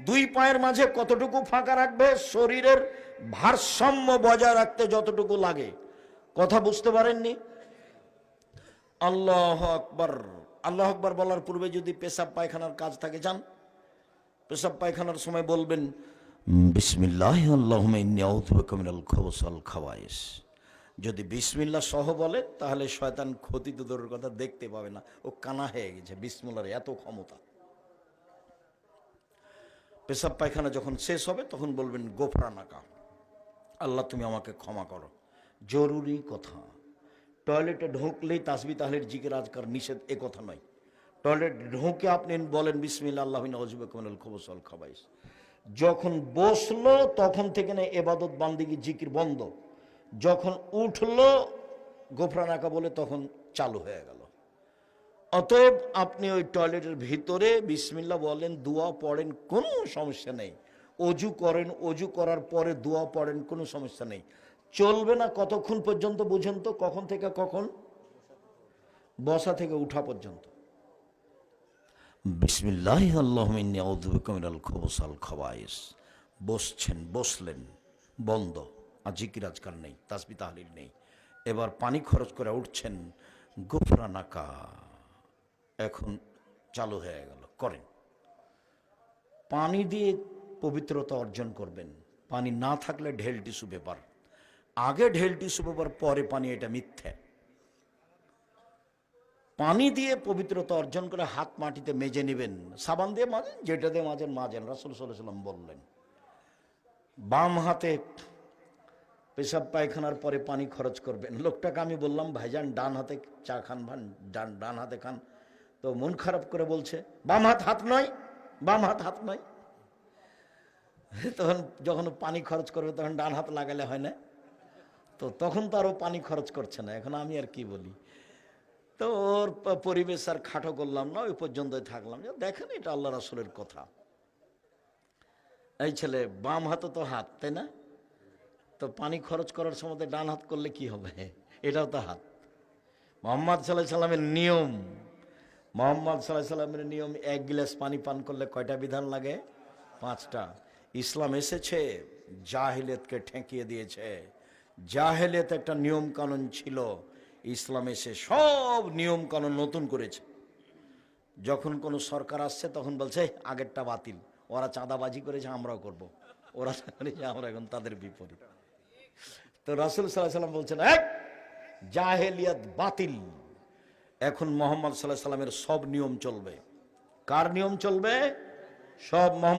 দুই পায়ের মাঝে কতটুকু ফাঁকা রাখবে? শরীরের ভারসাম্য বজায় রাখতে যতটুকু লাগে। কথা বুঝতে পারেননি? আল্লাহু আকবার। আল্লাহু আকবার বলার পূর্বে যদি পেশাব পায়খানার কাজ থাকে, যান পেশাব পায়খানার সময় বলবেন বিসমিল্লাহ আল্লাহুম্মা ইন্নী আউযু বিকা মিনাল খুবুসি ওয়াল খাবায়েস। যদি বিসমিল্লাহ সহ বলে তাহলে শয়তান ক্ষতি তো দূরের কথা দেখতে পাবে না, ও কানা হয়ে গেছে। বিসমিল্লাহর এত ক্ষমতা। পেশাব পায়খানা যখন শেষ হবে তখন বলবেন গোফরানাকা, আল্লাহ তুমি আমাকে ক্ষমা করো। জরুরি কথা। টয়লেটে ঢুকলেই তাসবিহ তাহলিল জিকির আজকার নিষেধ, এ কথা নয়। টয়লেট ঢুকে আপনি বলেন বিসমিল্লাহ আল্লাহুম্মা ইন্নী আউযু বিকা মিনাল খুবুসি ওয়াল খাবায়েস। যখন বসলো তখন থেকে না ইবাদত বান্দিগি জিকির বন্ধ। যখন উঠলো গোফরানাকা বলে তখন চালু হয়ে গেল। অতএব আপনি ওই টয়লেটের ভিতরে বিসমিল্লাহ বলেন, দোয়া পড়েন, কোনো সমস্যা নেই। অজু করেন, অজু করার পরে দোয়া পড়েন, কোনো সমস্যা নেই। চলবে না কতক্ষণ পর্যন্ত বুঝেন তো? কখন থেকে কখন? বসা থেকে উঠা পর্যন্ত। বিসমিল্লাহ আল্লাহুম্মা ইন্নী আউযু বিকা মিনাল খুবুসি ওয়াল খাবায়েস। বসছেন, বসলেন, বন্ধ। আর জিকির আজকার নেই, তাসবিহ তাহলিল নেই। এবার পানি খরচ করে উঠছেন, গোফরানাকা এখন চালু হয়ে গেল, করেন। পানি দিয়ে পবিত্রতা অর্জন করবেন। পানি না থাকলে ঢেল টিস্যু পেপার, আগে ঢেল টিস্যু পেপার পরে পানি, এটা মিথ্যে। পানি দিয়ে পবিত্রতা অর্জন করে হাত মাটিতে মেজে নেবেন, সাবান দিয়ে মাজেন, যেটা দিয়ে মাজেন মাজেন, রাসূল সাল্লাল্লাহু আলাইহি ওয়াসাল্লাম বললেন। বাম হাতে পেশাব পায়খানার পরে পানি খরচ করবেন। লোকটাকে আমি বললাম ভাইজান ডান হাতে চা খান, ভান ডান হাতে খান। তো মন খারাপ করে বলছে বাম হাত হাত নয়, বাম হাত হাত নয়। তখন যখন পানি খরচ করবে তখন ডান হাত লাগালে হয় না? তো তখন তো আরও পানি খরচ করছে না। এখন আমি আর কি বলি? তো ওর পরিবেশ আর খাটো করলাম না, ওই পর্যন্তই থাকলাম। দেখেন এটা আল্লাহ রাসূলের কথা। এই ছেলে বাম হাতও তো হাত, তাই না? তো পানি খরচ করার সময় ডান হাত করলে কি হবে? এটাও তো হাত। মুহাম্মদ সাল্লাল্লাহু আলাইহি সাল্লামের নিয়ম, মুহাম্মদ সাল্লাল্লাহু আলাইহি সাল্লামের নিয়ম, এক গ্লাস পানি পান করলে কয়টা বিধান লাগে? 5টা। ইসলাম এসেছে জাহেলিয়াতকে ঠেকিয়ে দিয়েছে। জাহেলিয়াত একটা নিয়ম কানুন ছিল, ইসলাম এসে সব নিয়ম কানুন নতুন করেছে। যখন কোনো সরকার আসছে তখন বলছে আগেরটা বাতিল, ওরা চাঁদাবাজি করেছে আমরাও করব, ওরা করেছে আমরা এখন তাদের বিপরীত। তো রাসূল সাল্লাল্লাহু আলাইহি সাল্লাম বলছেন এক জাহেলিয়াত বাতিল, এখন মুহাম্মদ সাল্লাল্লাহু আলাইহি সাল্লামের সব নিয়ম চলবে। কার নিয়ম চলবে? সব